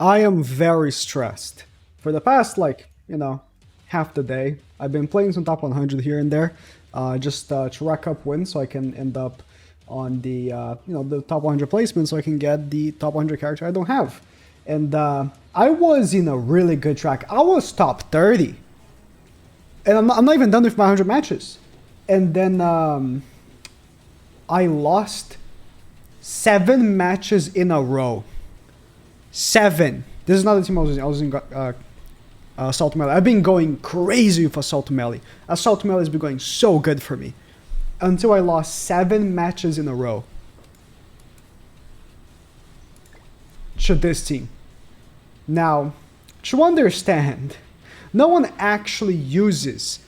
I am very stressed. For the past, like, half the day, I've been playing some top 100 here and there, just to rack up wins so I can end up on the, the top 100 placement so I can get the top 100 character I don't have. And I was in a really good track. I was top 30. And I'm not even done with my 100 matches. And then I lost 7 matches in a row. 7. This is not the team I was using. Assault Melee. I've been going crazy with Assault Melee. Assault Melee has been going so good for me. Until I lost 7 matches in a row. To this team. Now, to understand, no one actually uses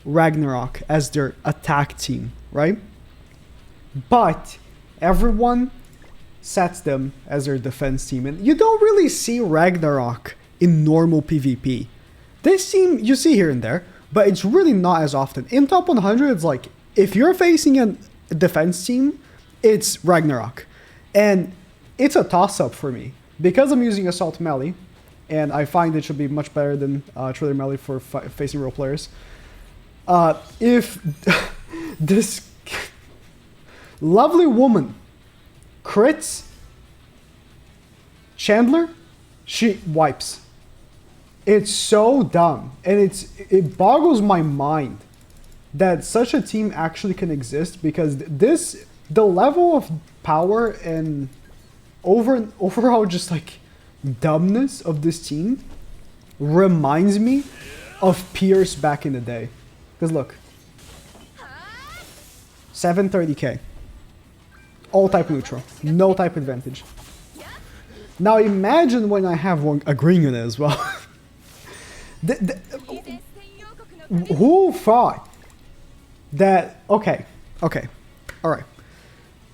Ragnarok as their attack team, right? But everyone sets them as their defense team. And you don't really see Ragnarok in normal PvP. This team you see here and there, but it's really not as often. In top 100, it's like, if you're facing a defense team, it's Ragnarok. And it's a toss-up for me. Because I'm using Assault Melee, and I find it should be much better than Trailer Melee for facing real players. If this lovely woman crits Chandler, she wipes. It's so dumb, and it boggles my mind that such a team actually can exist, because the level of power and overall just like dumbness of this team reminds me of Pierce back in the day. Because look, 730k, all type neutral, no type advantage. Now imagine when I have a green unit as well. Who thought that? Okay, alright.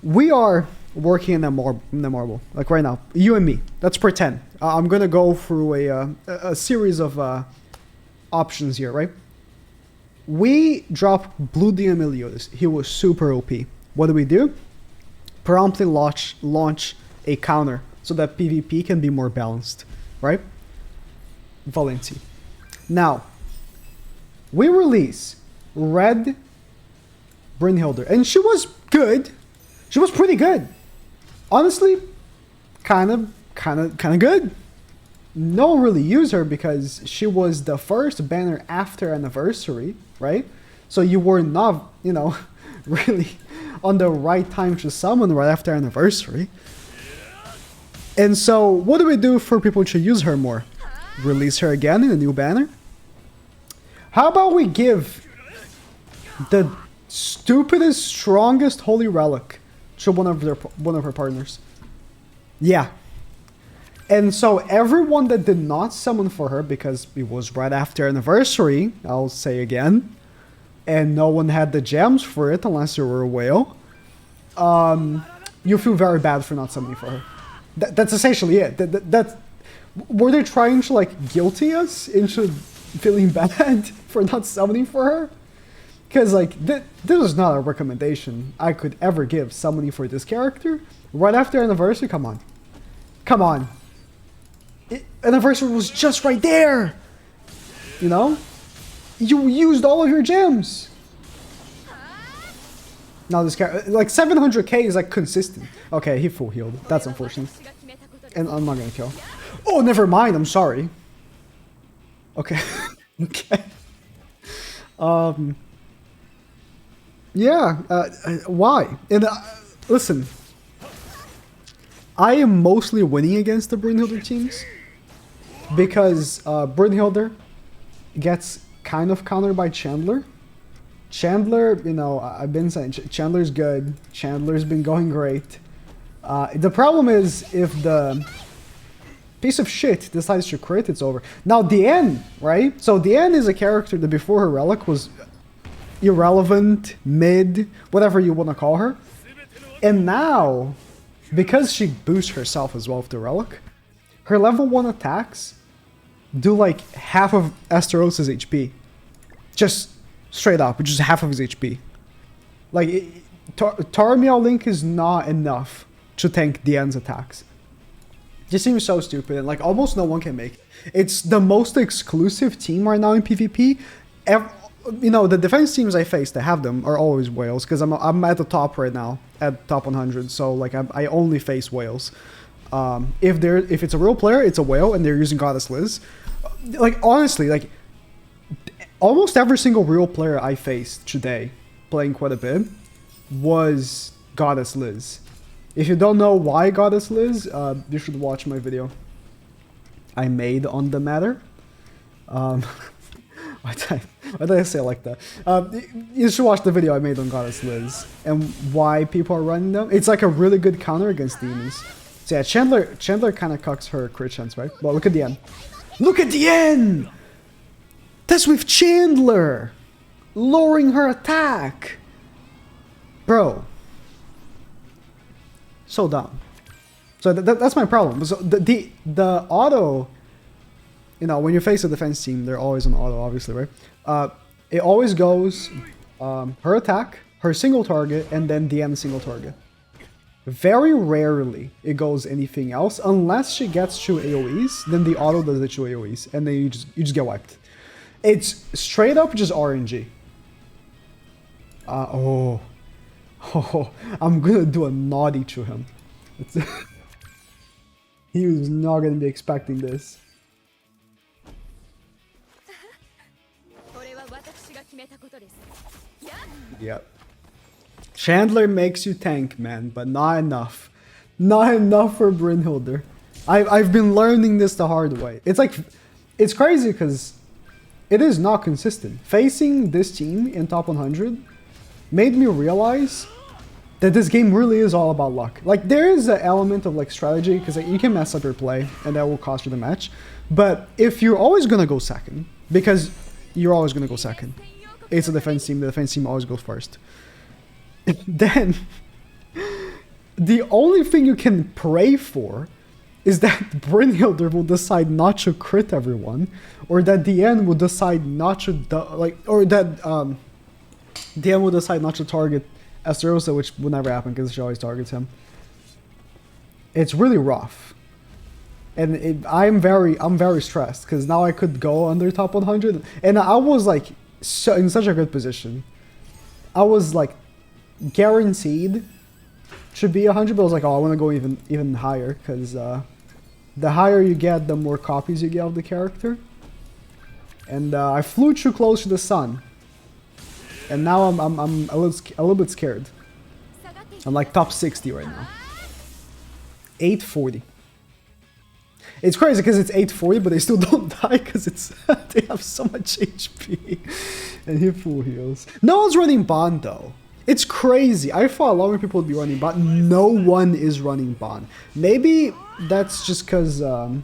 We are working in the marble, like right now, you and me. Let's pretend. I'm gonna go through a series of options here, right? We drop Blue DM Meliodas. He was super OP. What do? Promptly launch a counter so that PvP can be more balanced, right? Valenti. Now, we release Red Brynhilder, and she was good. She was pretty good. Honestly, kind of good. No one really used her because she was the first banner after anniversary, right? So you were not, really on the right time to summon right after anniversary. And so what do we do for people to use her more? Release her again in a new banner? How about we give the stupidest, strongest holy relic to one of her partners? Yeah. And so everyone that did not summon for her, because it was right after anniversary, I'll say again, and no one had the gems for it unless you were a whale, you feel very bad for not summoning for her. That's essentially it. Were they trying to like guilty us into feeling bad for not summoning for her? Because like this is not a recommendation I could ever give summoning for this character right after anniversary. Come on. Anniversary was just right there. You used all of your gems. Now this character, like 700k is like consistent. Okay, he full healed. That's unfortunate. And I'm not gonna kill. Oh, never mind. I'm sorry. Okay. Okay. Yeah. Why? And listen, I am mostly winning against the Brynhilder teams because Brynhilder gets kind of countered by Chandler. Chandler, I've been saying Chandler's good. Chandler's been going great. The problem is if the piece of shit decides to crit, it's over. Now Diane, right? So Diane is a character that before her relic was irrelevant, mid, whatever you want to call her. And now, because she boosts herself as well with the relic, her level 1 attacks do like half of Asteros' HP. Just straight up, just half of his HP. Like, Tarmiel Link is not enough to tank Diane's attacks. Just seems so stupid, and like almost no one can make it. It's the most exclusive team right now in PvP. You know, the defense teams I face that have them are always whales, because I'm at the top right now, at top 100, so like I only face whales. If it's a real player, it's a whale, and they're using Goddess Liz. Like, honestly, like, almost every single real player I faced today, playing quite a bit, was Goddess Liz. If you don't know why Goddess Liz, you should watch my video I made on the matter. Why did I say it like that? You should watch the video I made on Goddess Liz and why people are running them. It's like a really good counter against demons. So yeah, Chandler kind of cucks her crit chance, right? Well, look at the end. Look at the end! That's with Chandler! Lowering her attack! Bro. So dumb. So that's my problem. So the auto, you know, when you face a defense team, they're always on auto, obviously, right? It always goes her attack, her single target, and then the end single target. Very rarely it goes anything else, unless she gets 2 AoEs, then the auto does the 2 AoEs, and then you just get wiped. It's straight up just RNG. Oh, I'm gonna do a naughty to him. He was not gonna be expecting this. Yep. Chandler makes you tank, man, but not enough. Not enough for Brynhilde. I've been learning this the hard way. It's like, it's crazy because it is not consistent. Facing this team in top 100 made me realize that this game really is all about luck. Like, there is an element of like strategy, because like, you can mess up your play and that will cost you the match. But if you're always gonna go second, because you're always gonna go second, it's a defense team, the defense team always goes first. Then the only thing you can pray for is that Brynhilde will decide not to crit everyone, or that the end will decide not to or that the end will decide not to target Esterosa, which will never happen because she always targets him. It's really rough, and I'm very stressed because now I could go under top 100, and I was like in such a good position. I was like guaranteed should be 100, but I was like, oh, I want to go even higher, because the higher you get, the more copies you get of the character. And I flew too close to the sun, and now I'm a little bit scared. I'm like top 60 right now. 840. It's crazy because it's 840, but they still don't die because it's they have so much HP, and he full heals. No one's running Bond though. It's crazy. I thought a lot more people would be running Bond. No one is running Bond. Maybe that's just because no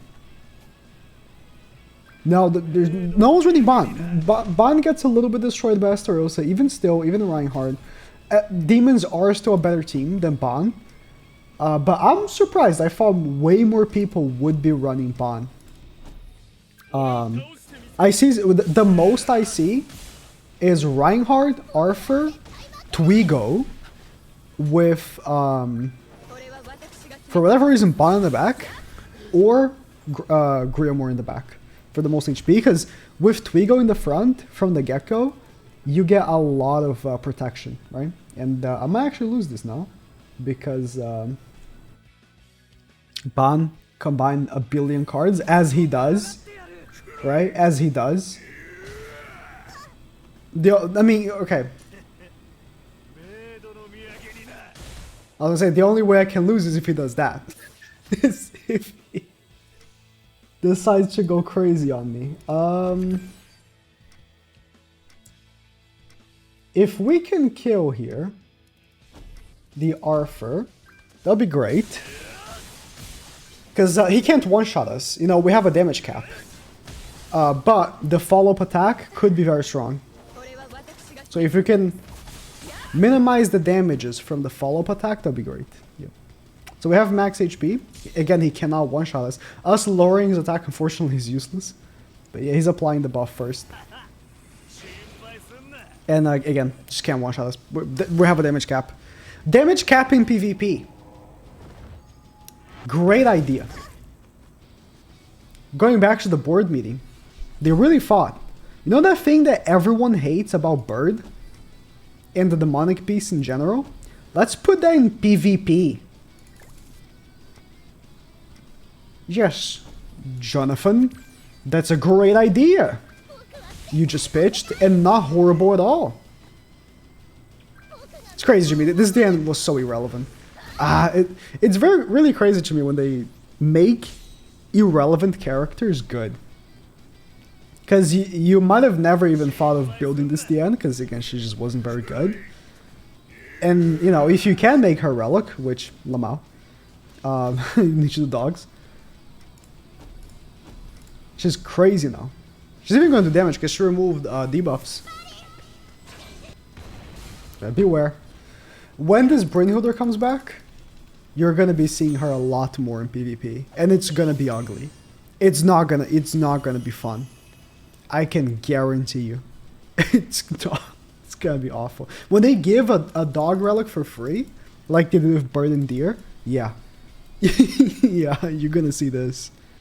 one's running Bond. Bond gets a little bit destroyed by Esterosa. Even Reinhardt. Demons are still a better team than Bond. But I'm surprised. I thought way more people would be running Bond. I see the most I see is Reinhardt, Arthur, Twigo, with for whatever reason Bond in the back, or Griamore in the back for the most HP. Because with Twigo in the front from the get-go, you get a lot of protection, right? And I might actually lose this now, because Ban combined a billion cards, as he does, right? As he does. I mean, okay. I was gonna say, the only way I can lose is if he does that. Is if he decides to go crazy on me. If we can kill here the Arthur, that'll be great. Because he can't one-shot us. You know, we have a damage cap. But the follow-up attack could be very strong. So if you can minimize the damages from the follow-up attack, that'd be great. Yep. So we have max HP. Again, he cannot one-shot us. Us lowering his attack, unfortunately, is useless. But yeah, he's applying the buff first. And again, just can't one-shot us. We have a damage cap. Damage cap in PvP. Great idea. going back to the board meeting, they really fought. You know that thing that everyone hates about Bird and the demonic beast in general? Let's put that in PvP. Yes, Jonathan, that's a great idea. You just pitched, and not horrible at all. It's crazy to me. This DN was so irrelevant. It's really crazy to me when they make irrelevant characters good. Because you might have never even thought of building this DN, because again, she just wasn't very good. And, you know, if you can make her Relic, which, Lamau, each of the dogs. She's crazy now. She's even going to damage because she removed debuffs. Beware. When this Brynhilder comes back, you're gonna be seeing her a lot more in PvP, and it's gonna be ugly. It's not gonna be fun. I can guarantee you. It's gonna be awful. When they give a dog relic for free, like they did with Bird and Deer, yeah. Yeah, you're gonna see this.